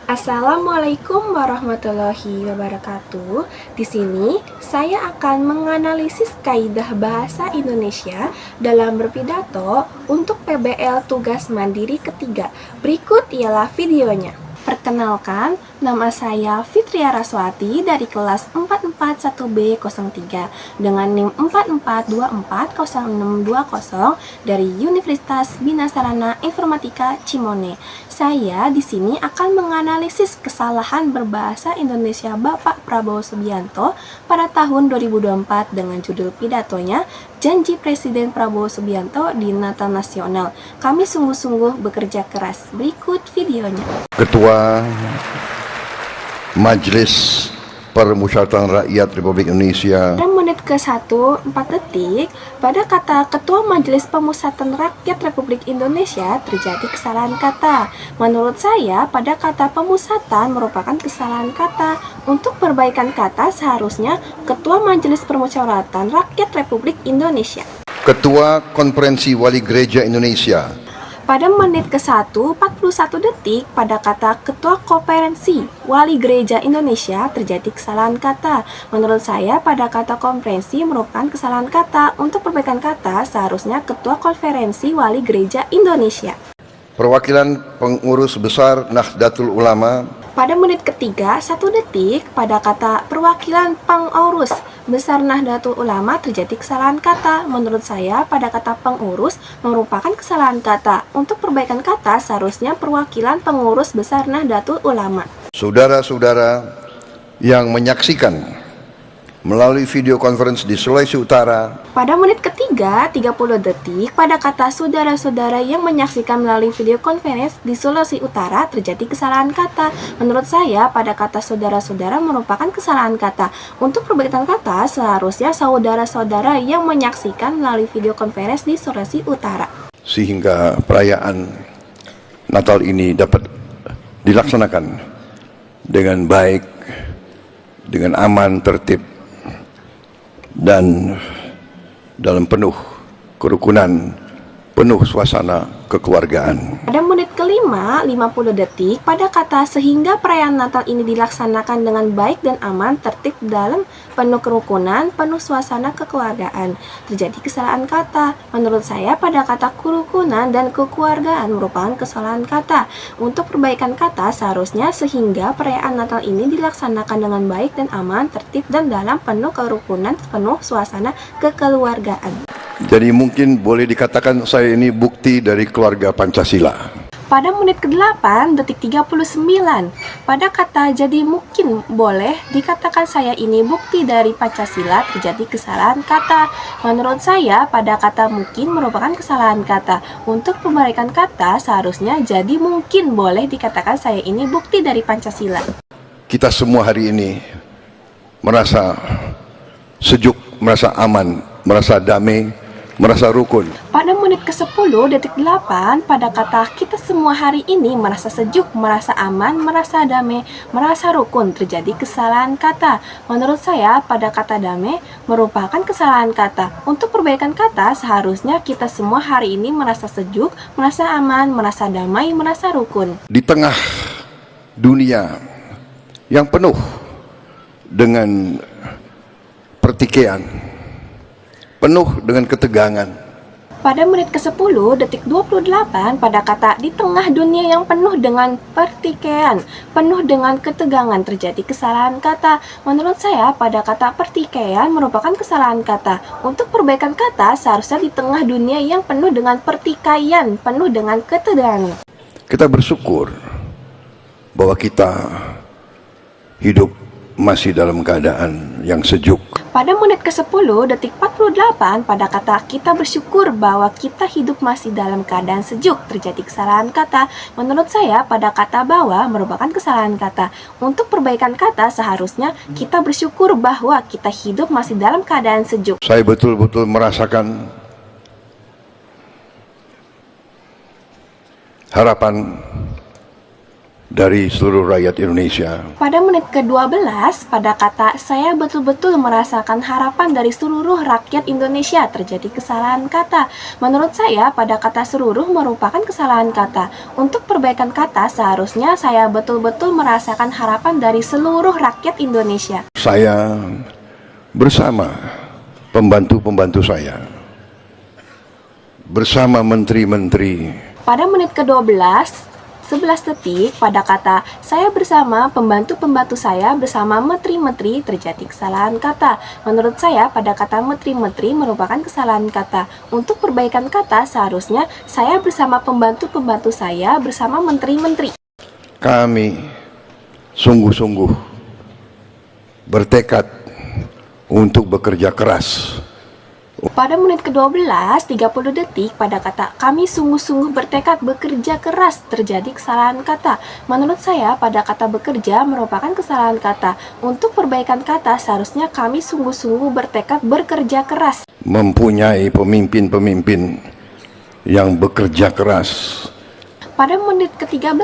Assalamualaikum warahmatullahi wabarakatuh. Di sini saya akan menganalisis kaidah bahasa Indonesia dalam berpidato untuk PBL tugas mandiri ketiga. Berikut ialah videonya. Perkenalkan, nama saya Fitria Raswati dari kelas 441B03 dengan NIM 44240620 dari Universitas Bina Sarana Informatika Cimone. Saya di sini akan menganalisis kesalahan berbahasa Indonesia Bapak Prabowo Subianto pada tahun 2024 dengan judul pidatonya Janji Presiden Prabowo Subianto di Natal Nasional. Kami sungguh-sungguh bekerja keras. Berikut videonya. Ketua Majelis Permusyawaratan Rakyat Republik Indonesia. Pada menit ke-1, 4 detik, pada kata Ketua Majelis Pemusatan Rakyat Republik Indonesia terjadi kesalahan kata. Menurut saya, pada kata pemusatan merupakan kesalahan kata. Untuk perbaikan kata seharusnya Ketua Majelis Permusyawaratan Rakyat Republik Indonesia. Ketua Konferensi Wali Gereja Indonesia. Pada menit ke-1, 41 detik, pada kata Ketua Konferensi Wali Gereja Indonesia terjadi kesalahan kata. Menurut saya, pada kata konferensi merupakan kesalahan kata. Untuk perbaikan kata, seharusnya Ketua Konferensi Wali Gereja Indonesia. Perwakilan Pengurus Besar Nahdlatul Ulama. Pada menit ketiga, 1 detik, pada kata perwakilan pengurus besar Nahdlatul Ulama terjadi kesalahan kata. Menurut saya, pada kata pengurus merupakan kesalahan kata. Untuk perbaikan kata, seharusnya perwakilan pengurus besar Nahdlatul Ulama. Saudara-saudara yang menyaksikan melalui video conference di Sulawesi Utara. Pada menit ketiga, 30 detik, pada kata saudara-saudara yang menyaksikan melalui video conference di Sulawesi Utara terjadi kesalahan kata. Menurut saya, pada kata saudara-saudara merupakan kesalahan kata. Untuk perbaikan kata, seharusnya saudara-saudara yang menyaksikan melalui video conference di Sulawesi Utara. Sehingga perayaan Natal ini dapat dilaksanakan dengan baik, dengan aman, tertib, dan dalam penuh kerukunan, penuh suasana kekeluargaan. Pada menit kelima, 50 detik, pada kata sehingga perayaan Natal ini dilaksanakan dengan baik dan aman, tertib, dalam penuh kerukunan, penuh suasana kekeluargaan. Terjadi kesalahan kata. Menurut saya, pada kata kerukunan dan kekeluargaan merupakan kesalahan kata. Untuk perbaikan kata, seharusnya sehingga perayaan Natal ini dilaksanakan dengan baik dan aman, tertib, dan dalam penuh kerukunan, penuh suasana kekeluargaan. Jadi mungkin boleh dikatakan saya ini bukti dari keluarga Pancasila. Pada menit ke-8, detik 39, pada kata jadi mungkin boleh dikatakan saya ini bukti dari Pancasila terjadi kesalahan kata. Menurut saya, pada kata mungkin merupakan kesalahan kata. Untuk perbaikan kata, seharusnya jadi mungkin boleh dikatakan saya ini bukti dari Pancasila. Kita semua hari ini merasa sejuk, merasa aman, merasa damai, merasa rukun. Pada menit ke-10, detik 8, pada kata kita semua hari ini merasa sejuk, merasa aman, merasa damai, merasa rukun, terjadi kesalahan kata. Menurut saya, pada kata damai merupakan kesalahan kata. Untuk perbaikan kata, seharusnya kita semua hari ini merasa sejuk, merasa aman, merasa damai, merasa rukun. Di tengah dunia yang penuh dengan pertikaian, penuh dengan ketegangan. Pada menit ke-10, detik 28, pada kata di tengah dunia yang penuh dengan pertikaian, penuh dengan ketegangan, terjadi kesalahan kata. Menurut saya, pada kata pertikaian merupakan kesalahan kata. Untuk perbaikan kata, seharusnya di tengah dunia yang penuh dengan pertikaian, penuh dengan ketegangan. Kita bersyukur bahwa kita hidup masih dalam keadaan yang sejuk. Pada menit ke-10, detik 48, pada kata kita bersyukur bahwa kita hidup masih dalam keadaan sejuk, terjadi kesalahan kata. Menurut saya, pada kata bahwa merupakan kesalahan kata. Untuk perbaikan kata, seharusnya kita bersyukur bahwa kita hidup masih dalam keadaan sejuk. Saya betul-betul merasakan harapan dari seluruh rakyat Indonesia. Pada menit ke-12, pada kata saya betul-betul merasakan harapan dari seluruh rakyat Indonesia, terjadi kesalahan kata. Menurut saya, pada kata seluruh merupakan kesalahan kata. Untuk perbaikan kata, seharusnya saya betul-betul merasakan harapan dari seluruh rakyat Indonesia. Saya bersama pembantu-pembantu saya, bersama menteri-menteri, Pada menit ke-12, 11 detik, pada kata saya bersama pembantu-pembantu saya bersama menteri-menteri, terjadi kesalahan kata. Menurut saya, pada kata menteri-menteri merupakan kesalahan kata. Untuk perbaikan kata, seharusnya saya bersama pembantu-pembantu saya bersama menteri-menteri. kami sungguh-sungguh bertekad untuk bekerja keras. Pada menit ke-12, 30 detik, pada kata kami sungguh-sungguh bertekad bekerja keras, terjadi kesalahan kata. Menurut saya, pada kata bekerja merupakan kesalahan kata. Untuk perbaikan kata, seharusnya kami sungguh-sungguh bertekad bekerja keras. Mempunyai pemimpin-pemimpin yang bekerja keras. Pada menit ke-13,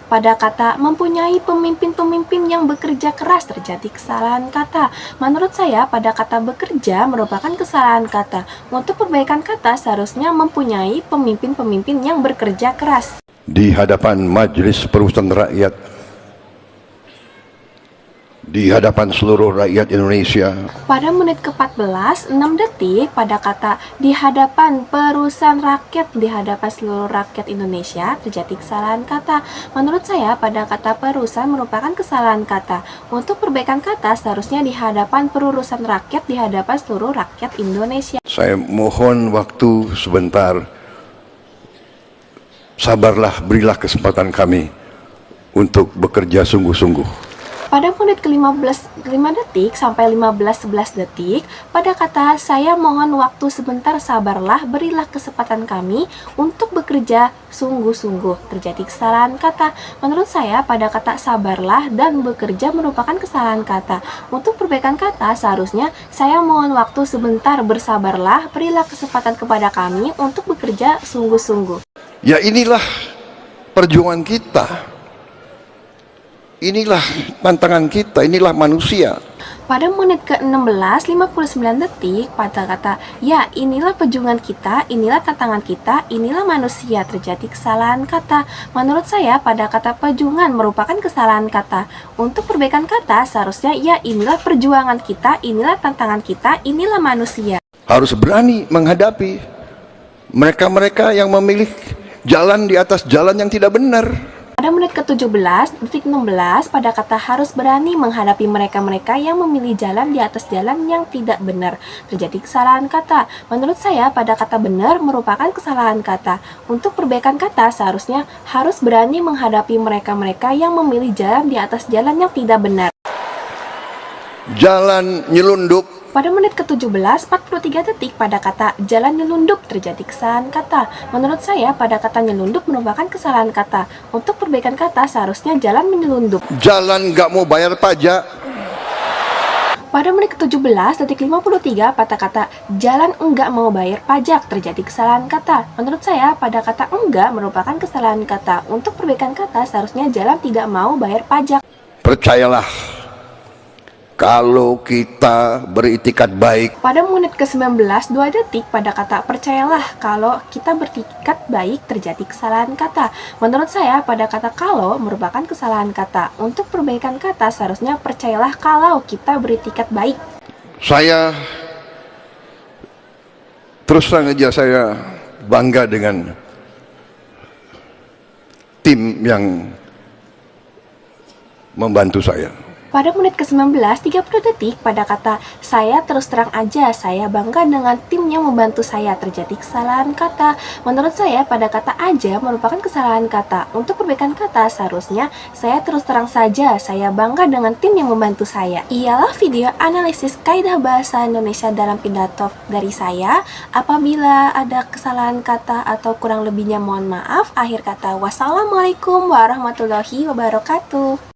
pada kata mempunyai pemimpin-pemimpin yang bekerja keras, terjadi kesalahan kata. Menurut saya, pada kata bekerja merupakan kesalahan kata. Untuk perbaikan kata, seharusnya mempunyai pemimpin-pemimpin yang bekerja keras. Di hadapan Majelis Permusyawaratan Rakyat, di hadapan seluruh rakyat Indonesia, Pada menit ke-14, 6 detik, pada kata di hadapan perusahaan rakyat, di hadapan seluruh rakyat Indonesia, terjadi kesalahan kata. Menurut saya, pada kata perusahaan merupakan kesalahan kata. Untuk perbaikan kata, seharusnya di hadapan perusahaan rakyat, di hadapan seluruh rakyat Indonesia. saya mohon waktu sebentar. Sabarlah, berilah kesempatan kami untuk bekerja sungguh-sungguh. Pada menit ke-15 5 detik sampai 15-11 detik, pada kata saya mohon waktu sebentar, sabarlah, berilah kesempatan kami untuk bekerja sungguh-sungguh, terjadi kesalahan kata. Menurut saya, pada kata sabarlah dan bekerja merupakan kesalahan kata. Untuk perbaikan kata, seharusnya saya mohon waktu sebentar, bersabarlah, berilah kesempatan kepada kami untuk bekerja sungguh-sungguh. Ya, inilah perjuangan kita. Inilah tantangan kita, inilah manusia. Pada menit ke-16 59 detik, pada kata ya inilah perjuangan kita, inilah tantangan kita, inilah manusia, terjadi kesalahan kata. Menurut saya, pada kata perjuangan merupakan kesalahan kata. Untuk perbaikan kata, seharusnya ya inilah perjuangan kita, inilah tantangan kita, inilah manusia. Harus berani menghadapi mereka-mereka yang memilih jalan di atas jalan yang tidak benar. Pada menit ke-17, detik 16, pada kata harus berani menghadapi mereka-mereka yang memilih jalan di atas jalan yang tidak benar, terjadi kesalahan kata. Menurut saya, pada kata benar merupakan kesalahan kata. Untuk perbaikan kata, seharusnya harus berani menghadapi mereka-mereka yang memilih jalan di atas jalan yang tidak benar. Jalan nyelundup. Pada menit ke-17, 43 detik, pada kata jalan nyelundup, terjadi kesalahan kata. Menurut saya, pada kata nyelundup merupakan kesalahan kata. Untuk perbaikan kata, seharusnya jalan menyelundup. Jalan nggak mau bayar pajak. Pada menit ke-17, detik 53, pada kata jalan enggak mau bayar pajak, terjadi kesalahan kata. Menurut saya, pada kata enggak merupakan kesalahan kata. Untuk perbaikan kata, seharusnya jalan tidak mau bayar pajak. Percayalah, kalau kita beritikat baik, Pada menit ke-19, 2 detik, pada kata percayalah, kalau kita bertikat baik, terjadi kesalahan kata. Menurut saya, pada kata kalau merupakan kesalahan kata. Untuk perbaikan kata, seharusnya percayalah kalau kita beritikat baik. saya terus terang aja, saya bangga dengan tim yang membantu saya. Pada menit ke-19, 30 detik, pada kata saya terus terang aja, saya bangga dengan tim yang membantu saya, terjadi kesalahan kata. Menurut saya, pada kata aja merupakan kesalahan kata. Untuk perbaikan kata, seharusnya saya terus terang saja, saya bangga dengan tim yang membantu saya. Ialah video analisis kaidah bahasa Indonesia dalam pidato dari saya. Apabila ada kesalahan kata atau kurang lebihnya mohon maaf. Akhir kata, wassalamualaikum warahmatullahi wabarakatuh.